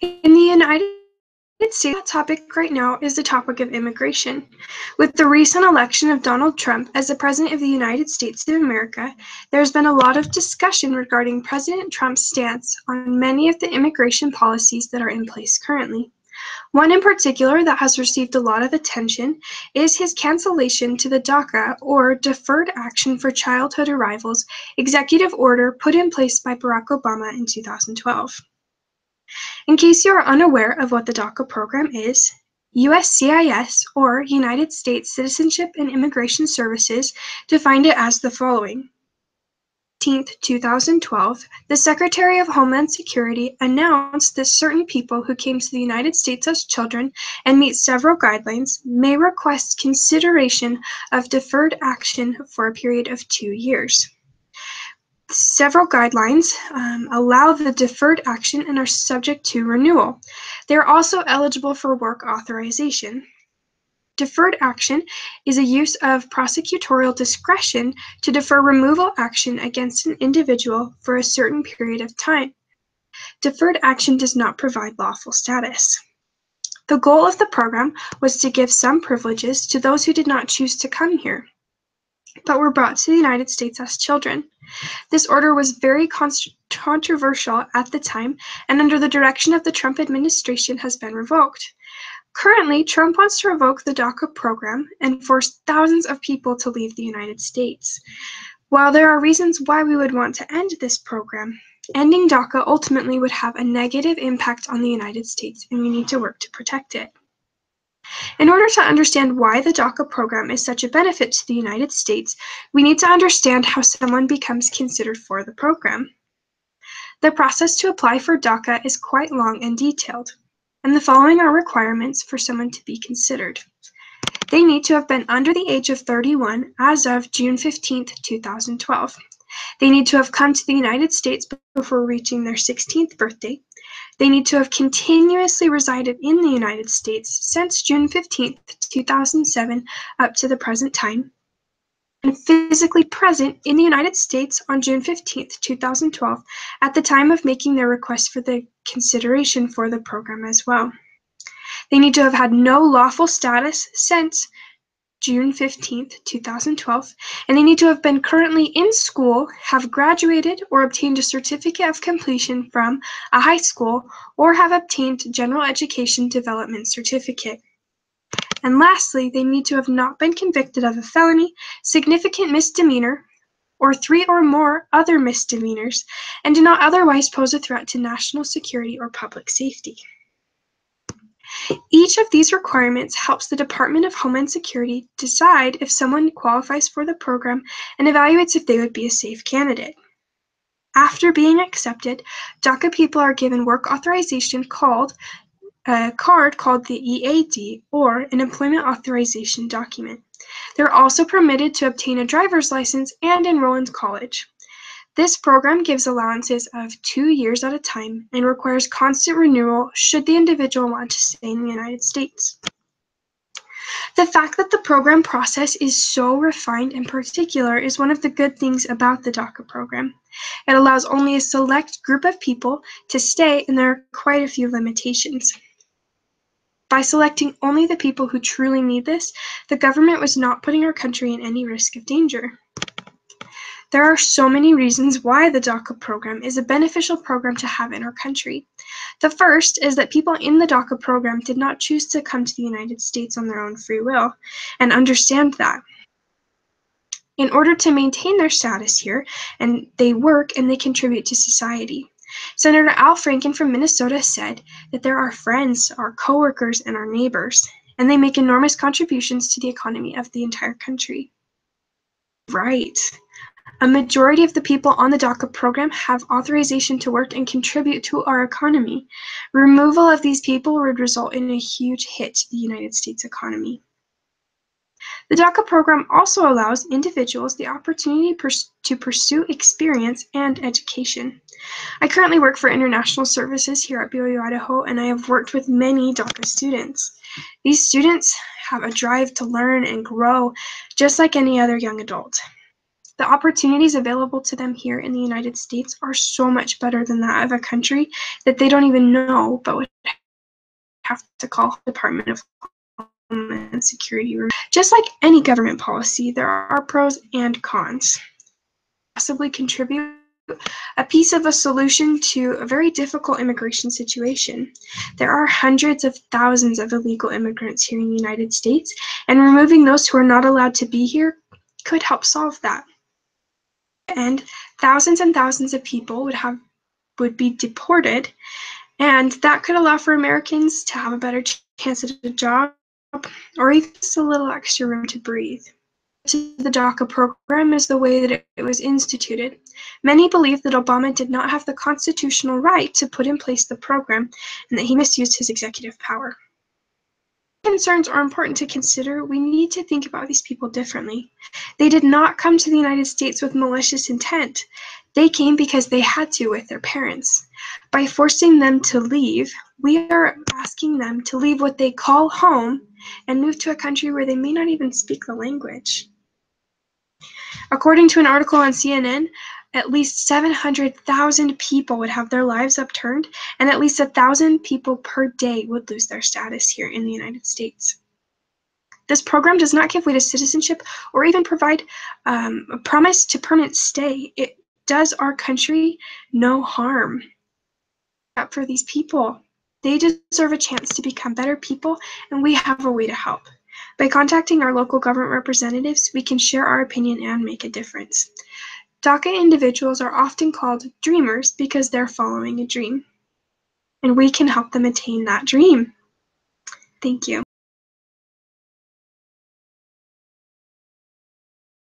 In the United States, the topic right now is the topic of immigration. With the recent election of Donald Trump as the President of the United States of America, there's been a lot of discussion regarding President Trump's stance on many of the immigration policies that are in place currently. One in particular that has received a lot of attention is his cancellation to the DACA, or Deferred Action for Childhood Arrivals, executive order put in place by Barack Obama in 2012. In case you are unaware of what the DACA program is, USCIS, or United States Citizenship and Immigration Services, defined it as the following. 2012, the Secretary of Homeland Security announced that certain people who came to the United States as children and meet several guidelines may request consideration of deferred action for a period of 2 years. Several guidelines allow the deferred action and are subject to renewal. They are also eligible for work authorization. Deferred action is a use of prosecutorial discretion to defer removal action against an individual for a certain period of time. Deferred action does not provide lawful status. The goal of the program was to give some privileges to those who did not choose to come here, but were brought to the United States as children. This order was very controversial at the time, and under the direction of the Trump administration has been revoked. Currently, Trump wants to revoke the DACA program and force thousands of people to leave the United States. While there are reasons why we would want to end this program, ending DACA ultimately would have a negative impact on the United States, and we need to work to protect it. In order to understand why the DACA program is such a benefit to the United States, we need to understand how someone becomes considered for the program. The process to apply for DACA is quite long and detailed, and the following are requirements for someone to be considered. They need to have been under the age of 31 as of June 15, 2012. They need to have come to the United States before reaching their 16th birthday. They need to have continuously resided in the United States since June 15, 2007 up to the present time, and physically present in the United States on June 15, 2012 at the time of making their request for the consideration for the program as well. They need to have had no lawful status since June 15, 2012, and they need to have been currently in school, have graduated or obtained a certificate of completion from a high school, or have obtained general education development certificate. And lastly, they need to have not been convicted of a felony, significant misdemeanor, or 3 or more other misdemeanors, and do not otherwise pose a threat to national security or public safety. Each of these requirements helps the Department of Homeland Security decide if someone qualifies for the program and evaluates if they would be a safe candidate. After being accepted, DACA people are given work authorization called a card called the EAD, or an employment authorization document. They're also permitted to obtain a driver's license and enroll in college. This program gives allowances of 2 years at a time and requires constant renewal should the individual want to stay in the United States. The fact that the program process is so refined and particular is one of the good things about the DACA program. It allows only a select group of people to stay, and there are quite a few limitations. By selecting only the people who truly need this, the government was not putting our country in any risk of danger. There are so many reasons why the DACA program is a beneficial program to have in our country. The first is that people in the DACA program did not choose to come to the United States on their own free will, and understand that. In order to maintain their status here, and they work and they contribute to society. Senator Al Franken from Minnesota said that they're our friends, our coworkers, and our neighbors, and they make enormous contributions to the economy of the entire country. Right. A majority of the people on the DACA program have authorization to work and contribute to our economy. Removal of these people would result in a huge hit to the United States economy. The DACA program also allows individuals the opportunity to pursue experience and education. I currently work for international services here at BYU Idaho, and I have worked with many DACA students. These students have a drive to learn and grow just like any other young adult. The opportunities available to them here in the United States are so much better than that of a country that they don't even know, but would have to call the Department of Homeland Security. Just like any government policy, there are pros and cons. Possibly contribute a piece of a solution to a very difficult immigration situation. There are hundreds of thousands of illegal immigrants here in the United States, and removing those who are not allowed to be here could help solve that. And thousands and thousands of people would be deported, and that could allow for Americans to have a better chance at a job, or even just a little extra room to breathe. The DACA program is the way that it was instituted. Many believe that Obama did not have the constitutional right to put in place the program and that he misused his executive power. Concerns are important to consider. We need to think about these people differently. They did not come to the United States with malicious intent. They came because they had to with their parents. By forcing them to leave, we are asking them to leave what they call home and move to a country where they may not even speak the language. According to an article on CNN, at least 700,000 people would have their lives upturned, and at least 1,000 people per day would lose their status here in the United States. This program does not give way to citizenship or even provide a promise to permanent stay. It does our country no harm. For these people, they deserve a chance to become better people, and we have a way to help. By contacting our local government representatives, we can share our opinion and make a difference. DACA individuals are often called dreamers because they're following a dream, and we can help them attain that dream. Thank you.